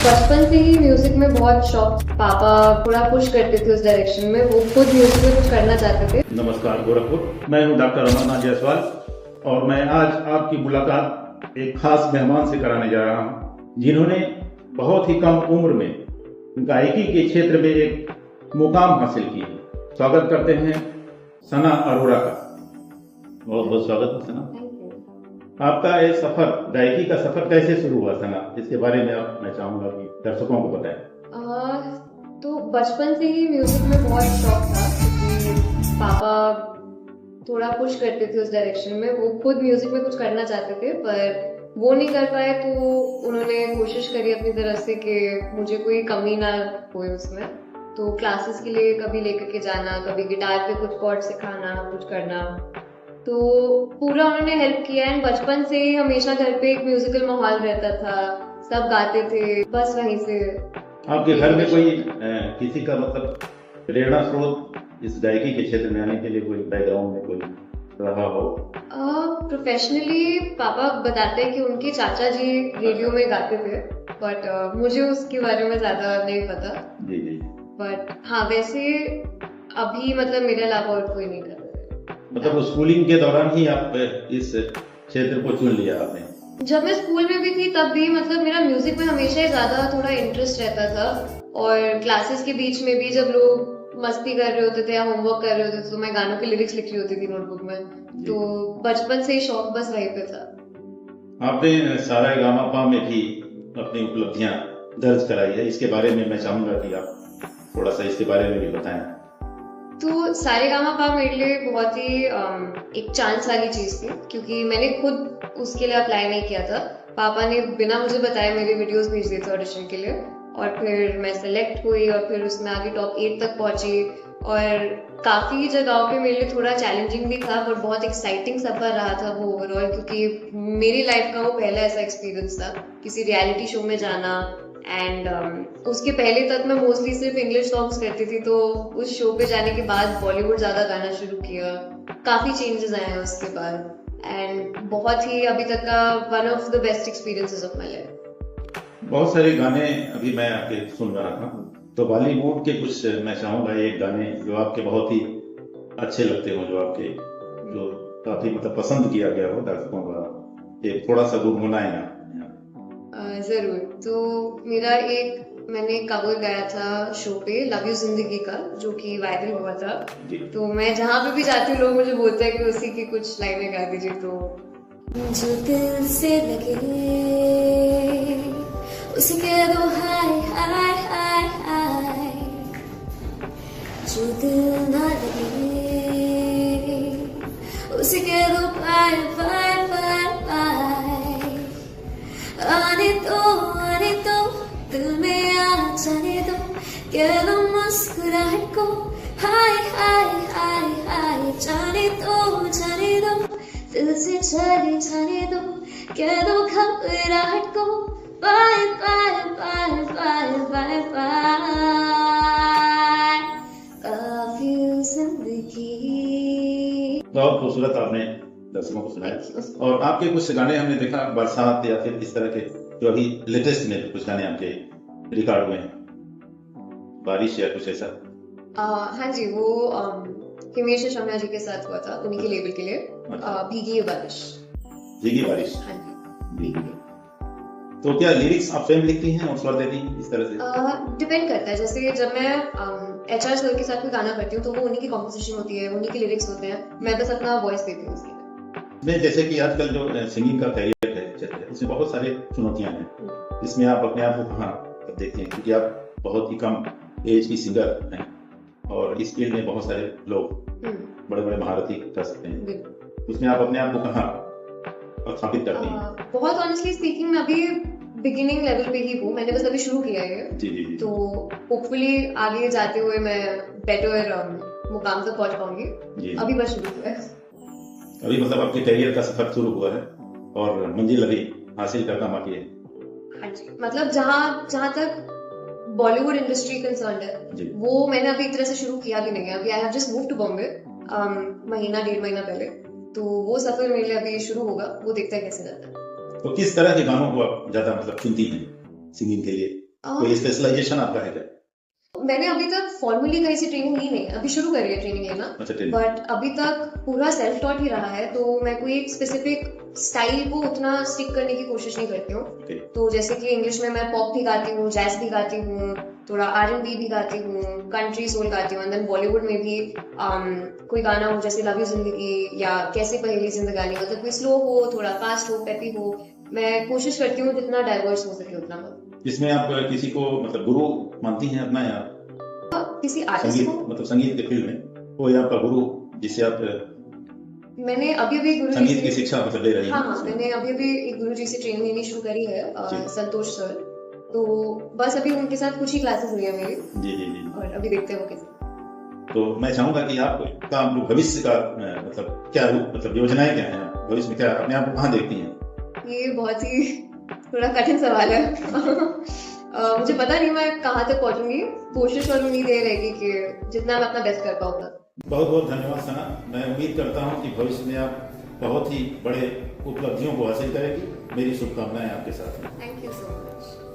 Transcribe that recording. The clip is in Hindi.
बचपन से ही म्यूजिक में बहुत शौक। पापा पूरा पुश करते थे उस डायरेक्शन में, वो खुद म्यूजिक में कुछ करना चाहते थे। नमस्कार गोरखपुर, मैं हूं डॉक्टर अमरनाथ जायसवाल और मैं आज आपकी मुलाकात एक खास मेहमान से कराने जा रहा हूं, जिन्होंने बहुत ही कम उम्र में गायकी के क्षेत्र में एक मुकाम हासिल की है। स्वागत करते हैं सना अरोड़ा का। बहुत बहुत स्वागत है सना। आपका ये सफर, गायकी का सफर कैसे शुरू हुआ सना, इसके बारे में मैं चाहूंगा कि दर्शकों को बताएं। तो बचपन से ही म्यूजिक में बहुत शौक था, क्योंकि पापा थोड़ा पुश करते थे उस डायरेक्शन में, वो खुद म्यूजिक में कुछ करना चाहते थे पर वो नहीं कर पाए, तो उन्होंने कोशिश करी अपनी तरफ से कि मुझे कोई कमी ना होए उसमें। तो क्लासेस के लिए कभी लेकर के जाना, कभी गिटार पे कुछ कॉर्ड सिखाना, कुछ करना, तो पूरा उन्होंने हेल्प किया। एंड बचपन से ही हमेशा घर पे एक म्यूजिकल माहौल रहता था, सब गाते थे, बस वहीं से। आपके घर में कोई किसी का मतलब प्रेरणा स्रोत इस गायकी के क्षेत्र में आने के लिए कोई बैकग्राउंड में कोई रहा हो? प्रोफेशनली पापा बताते हैं कि उनके चाचा जी रेडियो में गाते थे, बट मुझे उसके बारे में ज्यादा नहीं पता। जी जी। बट हाँ, वैसे अभी मतलब मेरे अलावा और कोई नहीं कर रहा। मतलब स्कूलिंग के दौरान ही आप इस क्षेत्र को चुन लिया आपने? जब मैं स्कूल में भी थी तब भी मतलब मेरा म्यूजिक में हमेशा ही ज्यादा थोड़ा इंटरेस्ट रहता था। और क्लासेस के बीच में भी जब लोग मस्ती कर रहे होते थे या होमवर्क कर रहे होते थे, तो मैं गानों की लिरिक्स लिख रही होती थी नोटबुक में। तो बचपन से ही शौक बस वहीं पे था। आपने सारेगामापा में भी अपनी उपलब्धियां दर्ज कराई है, इसके बारे में मैं चाहूंगा कि आप थोड़ा सा इसके बारे में भी बताएं। तो सारेगामापा मेरे लिए बहुत ही एक चांस वाली चीज थी, क्योंकि मैंने खुद उसके लिए अप्लाई नहीं किया था। पापा ने बिना मुझे बताए मेरे वीडियोस भेज दिए थे ऑडिशन के लिए, और फिर मैं सेलेक्ट हुई और फिर उसमें आगे टॉप 8 तक पहुंची। और काफी जगहों पे मेरे लिए थोड़ा चैलेंजिंग भी था, पर बहुत एक्साइटिंग सफर रहा था वो ओवरऑल, क्योंकि मेरी लाइफ का वो पहला ऐसा एक्सपीरियंस था किसी रियलिटी शो में जाना। एंड उसके पहले तक मैं मोस्टली सिर्फ इंग्लिश सॉन्ग्स करती थी, तो उस शो पे जाने के बाद बॉलीवुड ज्यादा गाना शुरू किया। काफी चेंजेस आए हैं उसके बाद, एंड बहुत ही अभी तक का one of the best experiences of my life. बहुत सारे गाने अभी मैं आपके सुन रहा था, तो बॉलीवुड के कुछ मैं चाहूंगा एक गाने जो आपके बहुत ही अच्छे लगते हो, जो आपके जो काफी मतलब पसंद किया गया हो दर्शकों का, एक थोड़ा सा गुनगुनाए ना। जरूर। तो मेरा मैंने कवर गाया था शो पे, लव यू जिंदगी का, जो कि वायरल हुआ था। तो मैं जहाँ पे भी जाती हूँ लोग मुझे बोलते हैं कि उसी की कुछ लाइनें गा दीजिए। तो जो दिल से लगे उसे कह दो हाय हाय हाय हाय, जो दिल ना लगे उसे कह दो बाय बाय बाय बाय। आने दो दिल में आ जाने दो, कह दो मुस्कुराहट को हाय हाय हाय हाय। जाने दो दिल से चले जाने दो, कह दो घबराहट को bye bye bye bye bye bye. Love you जिंदगी। बहुत खूबसूरत आपने दर्शकों को सुनाया। और आपके कुछ गाने हमने देखा बरसात या फिर इस तरह के, जो अभी लेटेस्ट में कुछ गाने आपके रिकॉर्ड हुए हैं, बारिश या कुछ ऐसा। हाँ जी, वो हिमेश रेशमिया जी के साथ हुआ था, उन्हीं के लेबल के लिए। भीगी ये बारिश। भीगी बारिश। हाँ जी। भीगी। तो क्या लिरिक्स आप स्वयं लिखती हैं और स्वर देती हैं इस तरह से? डिपेंड करता है। जैसे जब मैं HR सर के साथ कोई गाना करती हूँ, तो वो उन्हीं की कॉम्पोजिशन होती है, उन्हीं के लिरिक्स होते हैं, मैं बस अपना वॉइस देती हूँ उसके लिए। मैं जैसे कि आजकल जो सिंगिंग का कैरियर है क्षेत्र है, उसमें बहुत सारे चुनौतियां हैं। इसमें आप अपने आप को कहाँ देखते हैं, क्योंकि आप बहुत ही कम एज की सिंगर हैं और इस फील्ड में बहुत सारे लोग बड़े बड़े महारथी कर सकते हैं, उसमें आप अपने आप को कहाँ स्थापित करते हैं? बहुत ऑनेस्टली स्पीकिंग, मैं अभी बिगिनिंग लेवल पे ही हूँ, मैंने बस अभी शुरू किया है। जी जी जी। तो होपफुली आगे जाते हुए मैं बेटर मुकाम तक पहुंच पाऊंगी। अभी बस शुरू किया है। अभी मतलब आपके करियर का सफर शुरू हुआ है और मंजिल अभी हासिल करना बाकी है। हाँ जी, मतलब जहाँ तक बॉलीवुड इंडस्ट्री कंसर्न्ड है, वो मैंने अभी एक तरह से शुरू किया भी नहीं है। अभी I have just move to Bombay महीना 1.5 महीना पहले, तो वो सफर मेरे लिए अभी शुरू होगा, वो देखते हैं कैसे जाता है। तो किस तरह के गानों को आप ज्यादा मतलब चुनती हैं सिंगिंग के लिए? कोई स्पेशलाइजेशन आपका है क्या? मैंने अभी तक फॉर्मली कहीं से ट्रेनिंग ली नहीं, अभी शुरू करी है ट्रेनिंग लेना। अच्छा, ट्रेनिंग। बट अभी तक पूरा सेल्फ टॉट ही रहा है, तो मैं कोई एक स्पेसिफिक स्टाइल को उतना स्टिक करने की कोशिश नहीं करती हूँ। ओके। तो जैसे कि इंग्लिश में मैं पॉप भी गाती हूँ, जैज भी गाती हूँ, थोड़ा R&B भी गाती हूँ, कंट्री सोल गाती हूँ, एंड देन बॉलीवुड में भी कोई गाना हो जैसे लव यू जिंदगी या कैसे पहेली जिंदगानी, मतलब कोई स्लो हो, थोड़ा फास्ट हो, पेपी हो। मैं कोशिश करती हूँ जितना डाइवर्स हो सके उतना। इसमें आप किसी को मतलब गुरु मानती हैं अपना, या किसी आर्टिस्ट संगीत, को? मतलब संगीत के फील्ड में कोई आपका गुरु जिससे आप मैंने अभी गुरु जी संगीत की से, शिक्षा मतलब ले रही हैं? हाँ, मैंने अभी एक गुरु जी से ट्रेनिंग लेनी शुरू करी है, जी। संतोष सर। तो बस अभी उनके साथ कुछ ही क्लासेस हुई है मेरी, जी जी जी। और अभी देखते हैं वो कैसे। तो मैं चाहूंगा कि आपका भविष्य का मतलब क्या मतलब योजनाएं क्या हैं? भविष्य में क्या अपने आप को कहाँ देखती हैं? ये बहुत ही थोड़ा कठिन सवाल है। मुझे पता नहीं मैं कहाँ तक पहुंचूंगी। कोशिश और उम्मीद ये रहेगी कि जितना मैं अपना बेस्ट कर पाऊंगा। बहुत बहुत धन्यवाद सना। मैं उम्मीद करता हूँ कि भविष्य में आप बहुत ही बड़े उपलब्धियों को हासिल करेगी। मेरी शुभकामनाएं आपके साथ हैं। Thank you so much.